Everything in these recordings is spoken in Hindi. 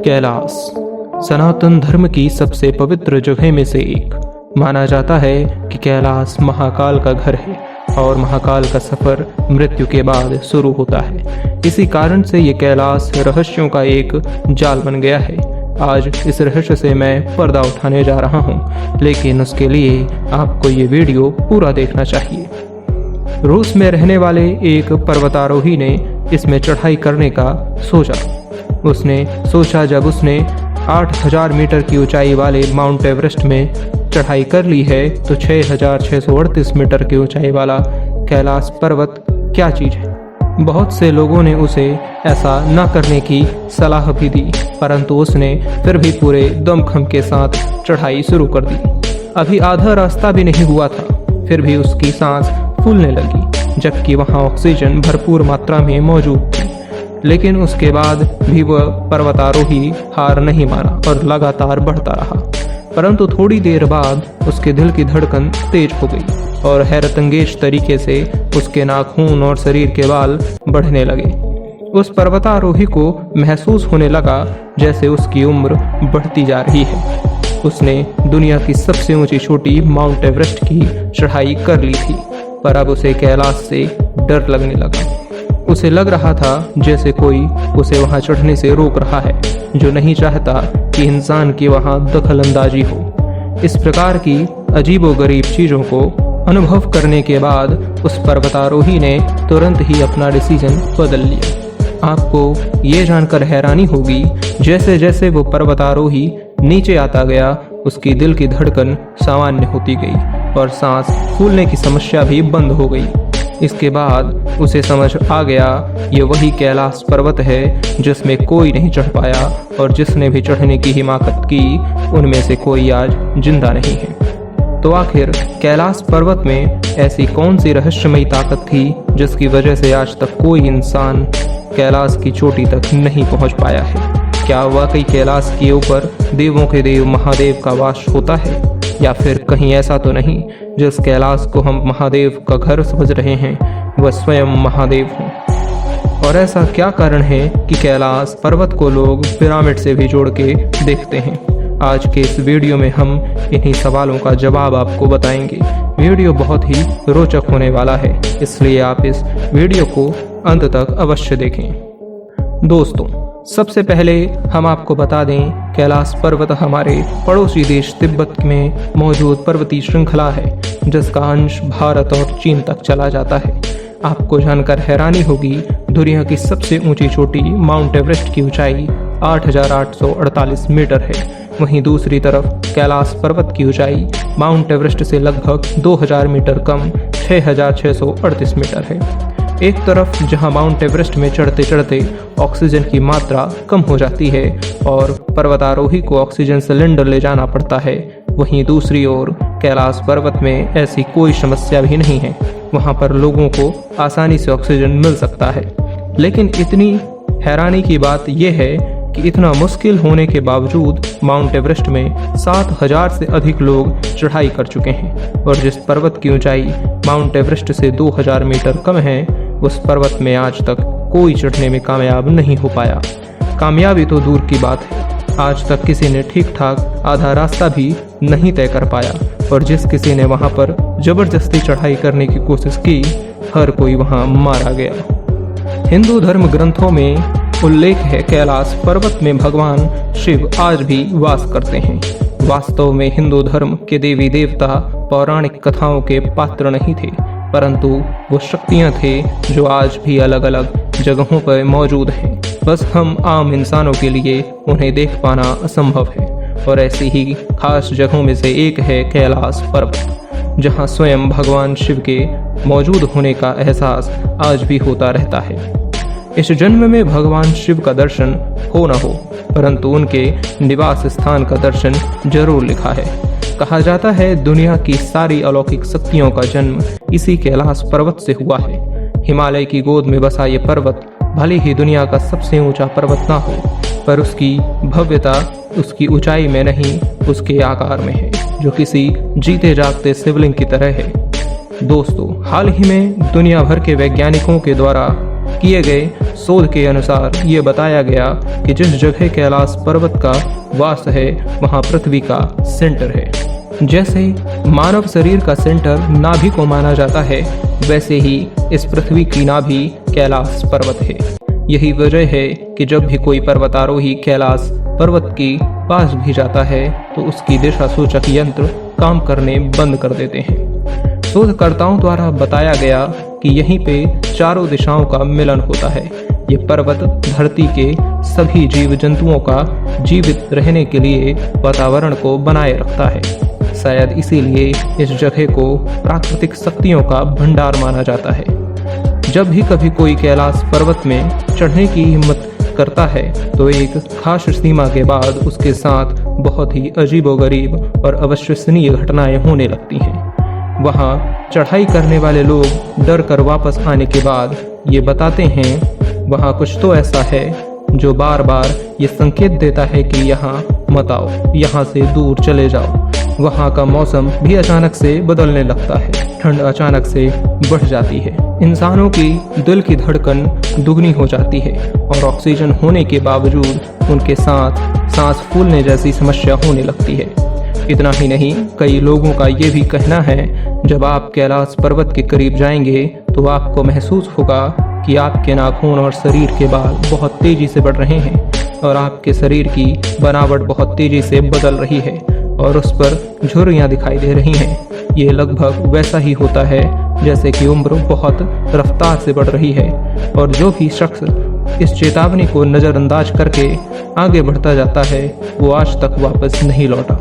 कैलाश सनातन धर्म की सबसे पवित्र जगह में से एक माना जाता है कि कैलाश महाकाल का घर है और महाकाल का सफर मृत्यु के बाद शुरू होता है। इसी कारण से ये कैलाश रहस्यों का एक जाल बन गया है। आज इस रहस्य से मैं पर्दा उठाने जा रहा हूँ, लेकिन उसके लिए आपको ये वीडियो पूरा देखना चाहिए। रूस में रहने वाले एक पर्वतारोही ने इसमें चढ़ाई करने का सोचा। उसने सोचा जब उसने 8000 मीटर की ऊंचाई वाले माउंट एवरेस्ट में चढ़ाई कर ली है तो 6638 मीटर की ऊंचाई वाला कैलाश पर्वत क्या चीज़ है। बहुत से लोगों ने उसे ऐसा न करने की सलाह भी दी, परंतु उसने फिर भी पूरे दमखम के साथ चढ़ाई शुरू कर दी। अभी आधा रास्ता भी नहीं हुआ था, फिर भी उसकी सांस फूलने लगी, जबकि वहाँ ऑक्सीजन भरपूर मात्रा में मौजूद थी। लेकिन उसके बाद भी वह पर्वतारोही हार नहीं माना और लगातार बढ़ता रहा। परंतु थोड़ी देर बाद उसके दिल की धड़कन तेज हो गई और हैरतअंगेज तरीके से उसके नाखून और शरीर के बाल बढ़ने लगे। उस पर्वतारोही को महसूस होने लगा जैसे उसकी उम्र बढ़ती जा रही है। उसने दुनिया की सबसे ऊंची चोटी माउंट एवरेस्ट की चढ़ाई कर ली थी, पर अब उसे कैलाश से डर लगने लगा। उसे लग रहा था जैसे कोई उसे वहां चढ़ने से रोक रहा है, जो नहीं चाहता कि इंसान की वहां दखलंदाजी हो। इस प्रकार की अजीबोगरीब चीज़ों को अनुभव करने के बाद उस पर्वतारोही ने तुरंत ही अपना डिसीजन बदल लिया। आपको ये जानकर हैरानी होगी, जैसे जैसे वो पर्वतारोही नीचे आता गया उसकी दिल की धड़कन सामान्य होती गई और सांस फूलने की समस्या भी बंद हो गई। इसके बाद उसे समझ आ गया ये वही कैलाश पर्वत है जिसमें कोई नहीं चढ़ पाया, और जिसने भी चढ़ने की हिम्मत की उनमें से कोई आज जिंदा नहीं है। तो आखिर कैलाश पर्वत में ऐसी कौन सी रहस्यमयी ताकत थी जिसकी वजह से आज तक कोई इंसान कैलाश की चोटी तक नहीं पहुंच पाया है? क्या वाकई कैलाश के ऊपर देवों के देव महादेव का वास होता है, या फिर कहीं ऐसा तो नहीं जिस कैलाश को हम महादेव का घर समझ रहे हैं वह स्वयं महादेव हों? और ऐसा क्या कारण है कि कैलाश पर्वत को लोग पिरामिड से भी जोड़ के देखते हैं? आज के इस वीडियो में हम इन्हीं सवालों का जवाब आपको बताएंगे। वीडियो बहुत ही रोचक होने वाला है, इसलिए आप इस वीडियो को अंत तक अवश्य देखें। दोस्तों, सबसे पहले हम आपको बता दें, कैलाश पर्वत हमारे पड़ोसी देश तिब्बत में मौजूद पर्वतीय श्रृंखला है, जिसका अंश भारत और चीन तक चला जाता है। आपको जानकर हैरानी होगी, दुनिया की सबसे ऊंची चोटी माउंट एवरेस्ट की ऊंचाई 8848 मीटर है। वहीं दूसरी तरफ कैलाश पर्वत की ऊंचाई माउंट एवरेस्ट से लगभग 2000 मीटर कम 6638 मीटर है। एक तरफ जहां माउंट एवरेस्ट में चढ़ते चढ़ते ऑक्सीजन की मात्रा कम हो जाती है और पर्वतारोही को ऑक्सीजन सिलेंडर ले जाना पड़ता है, वहीं दूसरी ओर कैलाश पर्वत में ऐसी कोई समस्या भी नहीं है। वहां पर लोगों को आसानी से ऑक्सीजन मिल सकता है। लेकिन इतनी हैरानी की बात यह है कि इतना मुश्किल होने के बावजूद माउंट एवरेस्ट में 7000 से अधिक लोग चढ़ाई कर चुके हैं, और जिस पर्वत की ऊंचाई माउंट एवरेस्ट से 2000 मीटर कम है, उस पर्वत में आज तक कोई चढ़ने में कामयाब नहीं हो पाया। कामयाबी तो दूर की बात है, आज तक किसी ने ठीक ठाक आधा रास्ता भी नहीं तय कर पाया, और जिस किसी ने वहां पर जबरदस्ती चढ़ाई करने की कोशिश की, हर कोई वहां मारा गया। हिंदू धर्म ग्रंथों में उल्लेख है, कैलाश पर्वत में भगवान शिव आज भी वास करते हैं। वास्तव में हिंदू धर्म के देवी देवता पौराणिक कथाओं के पात्र नहीं थे, परंतु वो शक्तियां थे जो आज भी अलग अलग जगहों पर मौजूद हैं। बस हम आम इंसानों के लिए उन्हें देख पाना असंभव है, और ऐसी ही खास जगहों में से एक है कैलाश पर्वत, जहां स्वयं भगवान शिव के मौजूद होने का एहसास आज भी होता रहता है। इस जन्म में भगवान शिव का दर्शन हो न हो, परंतु उनके निवास स्थान का दर्शन जरूर लिखा है। कहा जाता है दुनिया की सारी अलौकिक शक्तियों का जन्म इसी कैलाश पर्वत से हुआ है। हिमालय की गोद में बसा ये पर्वत भले ही दुनिया का सबसे ऊंचा पर्वत ना हो, पर उसकी भव्यता उसकी ऊंचाई में नहीं, उसके आकार में है, जो किसी जीते जागते शिवलिंग की तरह है। दोस्तों, हाल ही में दुनिया भर के वैज्ञानिकों के द्वारा किए गए शोध के अनुसार ये बताया गया कि जिस जगह कैलाश पर्वत का वास है वहाँ पृथ्वी का सेंटर है। जैसे मानव शरीर का सेंटर नाभि को माना जाता है, वैसे ही इस पृथ्वी की नाभि कैलाश पर्वत है। यही वजह है कि जब भी कोई पर्वतारोही कैलाश पर्वत के पास भी जाता है तो उसकी दिशा सूचक यंत्र काम करने बंद कर देते हैं। शोधकर्ताओं द्वारा बताया गया कि यहीं पे चारों दिशाओं का मिलन होता है। ये पर्वत धरती के सभी जीव जंतुओं का जीवित रहने के लिए वातावरण को बनाए रखता है। शायद इसीलिए इस जगह को प्राकृतिक शक्तियों का भंडार माना जाता है। जब भी कभी कोई कैलाश पर्वत में चढ़ने की हिम्मत करता है तो एक खास सीमा के बाद उसके साथ बहुत ही अजीबोगरीब और अविश्वसनीय घटनाएं होने लगती हैं। वहाँ चढ़ाई करने वाले लोग डर कर वापस आने के बाद ये बताते हैं वहाँ कुछ तो ऐसा है जो बार बार ये संकेत देता है कि यहाँ मत आओ, यहाँ से दूर चले जाओ। वहाँ का मौसम भी अचानक से बदलने लगता है, ठंड अचानक से बढ़ जाती है, इंसानों की दिल की धड़कन दुगनी हो जाती है और ऑक्सीजन होने के बावजूद उनके साथ सांस फूलने जैसी समस्या होने लगती है। इतना ही नहीं, कई लोगों का ये भी कहना है जब आप कैलाश पर्वत के करीब जाएंगे तो आपको महसूस होगा कि आपके नाखून और शरीर के बाल बहुत तेजी से बढ़ रहे हैं और आपके शरीर की बनावट बहुत तेजी से बदल रही है और उस पर झुर्रियाँ दिखाई दे रही हैं। ये लगभग वैसा ही होता है जैसे कि उम्र बहुत रफ्तार से बढ़ रही है और जो भी शख्स इस चेतावनी को नज़रअंदाज करके आगे बढ़ता जाता है वो आज तक वापस नहीं लौटा।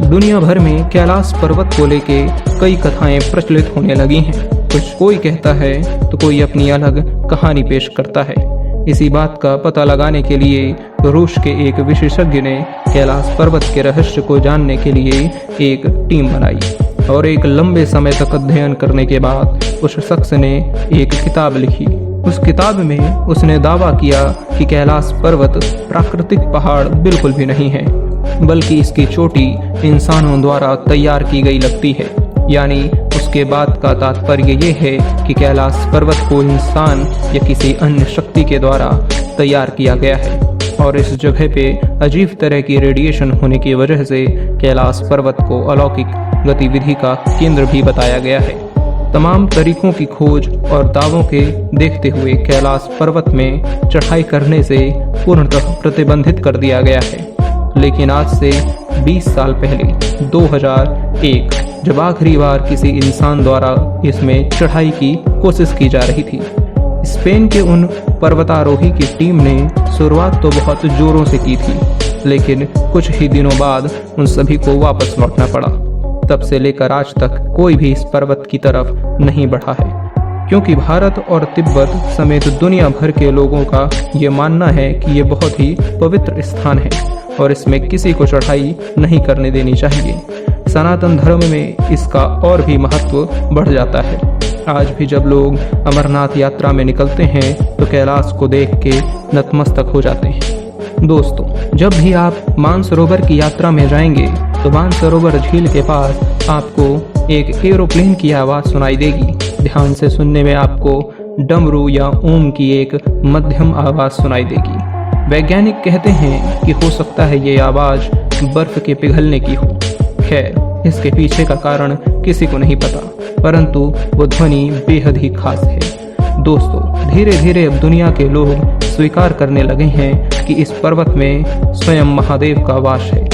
दुनिया भर में कैलाश पर्वत को लेके कई कथाएं प्रचलित होने लगी हैं। कुछ कोई कहता है तो कोई अपनी अलग कहानी पेश करता है। इसी बात का पता लगाने के लिए रूस के एक विशेषज्ञ ने कैलाश पर्वत के रहस्य को जानने के लिए एक टीम बनाई और एक लंबे समय तक अध्ययन करने के बाद उस शख्स ने एक किताब लिखी। उस किताब में उसने दावा किया कि कैलाश पर्वत प्राकृतिक पहाड़ बिल्कुल भी नहीं है, बल्कि इसकी चोटी इंसानों द्वारा तैयार की गई लगती है। यानी उसके बाद का तात्पर्य ये है कि कैलाश पर्वत को इंसान या किसी अन्य शक्ति के द्वारा तैयार किया गया है और इस जगह पे अजीब तरह की रेडिएशन होने की वजह से कैलाश पर्वत को अलौकिक गतिविधि का केंद्र भी बताया गया है। तमाम तरीकों की खोज और दावों के देखते हुए कैलाश पर्वत में चढ़ाई करने से पूर्णतः प्रतिबंधित कर दिया गया है। लेकिन आज से 20 साल पहले 2001 जब आखिरी बार किसी इंसान द्वारा इसमें चढ़ाई की कोशिश की जा रही थी, स्पेन के उन पर्वतारोही की टीम ने शुरुआत तो बहुत जोरों से की थी, लेकिन कुछ ही दिनों बाद उन सभी को वापस लौटना पड़ा। तब से लेकर आज तक कोई भी इस पर्वत की तरफ नहीं बढ़ा है, क्योंकि भारत और तिब्बत समेत दुनिया भर के लोगों का ये मानना है कि ये बहुत ही पवित्र स्थान है और इसमें किसी को चढ़ाई नहीं करने देनी चाहिए। सनातन धर्म में इसका और भी महत्व बढ़ जाता है। आज भी जब लोग अमरनाथ यात्रा में निकलते हैं तो कैलाश को देख के नतमस्तक हो जाते हैं। दोस्तों, जब भी आप मानसरोवर की यात्रा में जाएंगे तो मानसरोवर झील के पास आपको एक एरोप्लेन की आवाज़ सुनाई देगी। ध्यान से सुनने में आपको डमरू या ओम की एक मध्यम आवाज़ सुनाई देगी। वैज्ञानिक कहते हैं कि हो सकता है ये आवाज़ बर्फ के पिघलने की हो। खैर, इसके पीछे का कारण किसी को नहीं पता, परंतु वो ध्वनि बेहद ही खास है। दोस्तों, धीरे धीरे अब दुनिया के लोग स्वीकार करने लगे हैं कि इस पर्वत में स्वयं महादेव का वास है,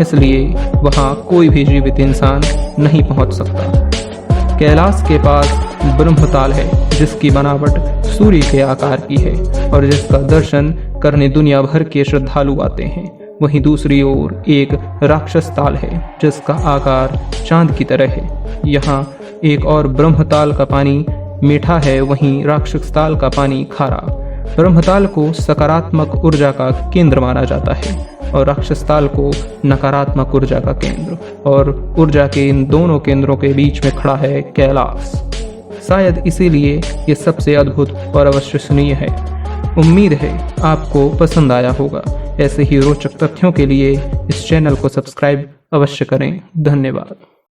इसलिए वहाँ कोई भी जीवित इंसान नहीं पहुँच सकता। कैलाश के पास ब्रह्मताल है, जिसकी बनावट सूर्य के आकार की है और जिसका दर्शन करने दुनिया भर के श्रद्धालु आते हैं। वहीं दूसरी ओर एक राक्षस ताल है, जिसका आकार चांद की तरह है। यहाँ एक और ब्रह्मताल का पानी मीठा है, वहीं राक्षस ताल का पानी खारा। ब्रह्मताल को सकारात्मक ऊर्जा का केंद्र माना जाता है और राक्षस ताल को नकारात्मक ऊर्जा का केंद्र, और ऊर्जा के इन दोनों केंद्रों के बीच में खड़ा है कैलाश। शायद इसीलिए ये सबसे अद्भुत और अविश्वसनीय है। उम्मीद है आपको पसंद आया होगा। ऐसे ही रोचक तथ्यों के लिए इस चैनल को सब्सक्राइब अवश्य करें। धन्यवाद।